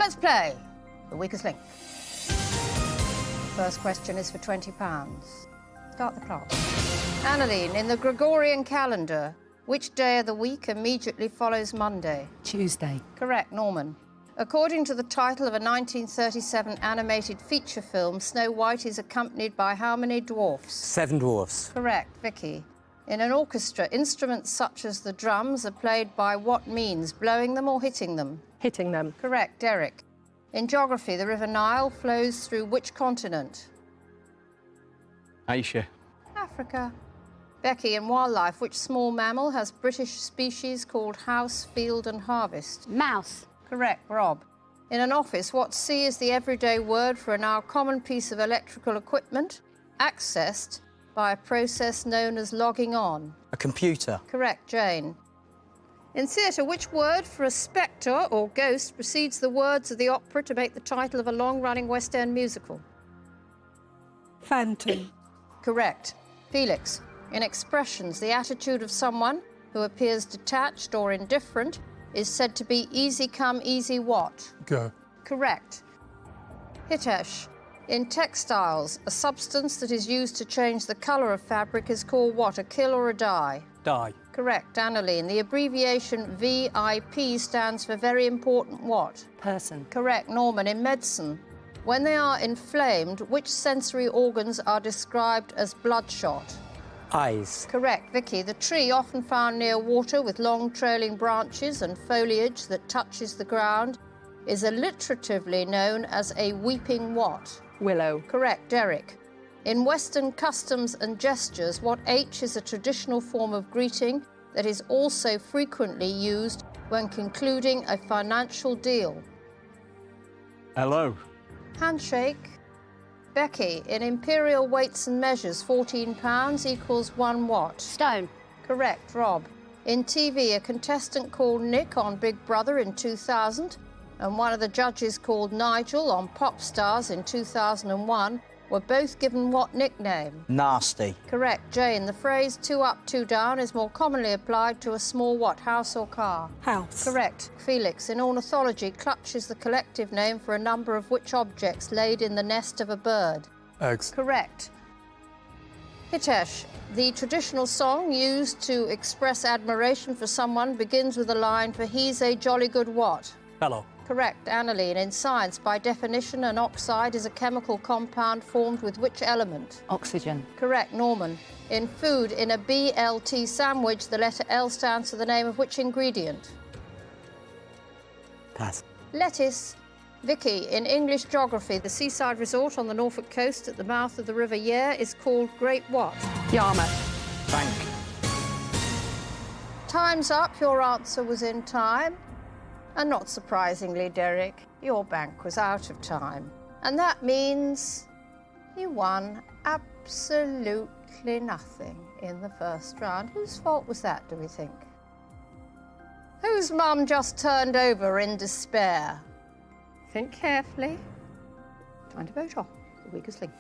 Let's play The Weakest Link. First question is for £20. Start the clock. Annalene, in the Gregorian calendar, which day of the week immediately follows Monday? Tuesday. Correct, Norman. According to the title of a 1937 animated feature film, Snow White is accompanied by how many dwarfs? 7 dwarfs. Correct, Vicky. In an orchestra, instruments such as the drums are played by what means? Blowing them or hitting them? Hitting them. Correct, Derek. In geography, the River Nile flows through which continent? Asia. Africa. Becky, in wildlife, which small mammal has British species called house, field and harvest? Mouse. Correct, Rob. In an office, what C is the everyday word for a now common piece of electrical equipment accessed by a process known as logging on? A computer. Correct, Jane. In theatre, which word for a spectre or ghost precedes the words of the opera to make the title of a long-running West End musical? Phantom. Correct. Felix, in expressions, the attitude of someone who appears detached or indifferent is said to be easy come, easy what? Go. Correct. Hitesh, in textiles, a substance that is used to change the colour of fabric is called what, a kill or a dye? Die. Correct, Annalene. The abbreviation VIP stands for very important what? Person. Correct, Norman. In medicine, when they are inflamed, which sensory organs are described as bloodshot? Eyes. Correct, Vicky. The tree often found near water with long trailing branches and foliage that touches the ground is alliteratively known as a weeping what? Willow. Correct, Derek. In Western customs and gestures, what H is a traditional form of greeting that is also frequently used when concluding a financial deal? Hello. Handshake. Becky, in imperial weights and measures, £14 equals one what? Stone. Correct, Rob. In TV, a contestant called Nick on Big Brother in 2000 and one of the judges called Nigel on Pop Stars in 2001 were both given what nickname? Nasty. Correct, Jane. The phrase 2 up, 2 down is more commonly applied to a small what, house or car? House. Correct. Felix, in ornithology, clutch is the collective name for a number of which objects laid in the nest of a bird? Eggs. Correct. Hitesh, the traditional song used to express admiration for someone begins with a line for he's a jolly good what? Fellow. Correct, Annalene. In science, by definition, an oxide is a chemical compound formed with which element? Oxygen. Correct, Norman. In food, in a BLT sandwich, the letter L stands for the name of which ingredient? Pass. Lettuce. Vicky, in English geography, the seaside resort on the Norfolk coast at the mouth of the River Yare is called Great what? Yarmouth. Bank. Time's up. Your answer was in time. And not surprisingly, Derek, your bank was out of time. And that means you won absolutely nothing in the first round. Whose fault was that, do we think? Whose mum just turned over in despair? Think carefully. Time to vote off The Weakest Link.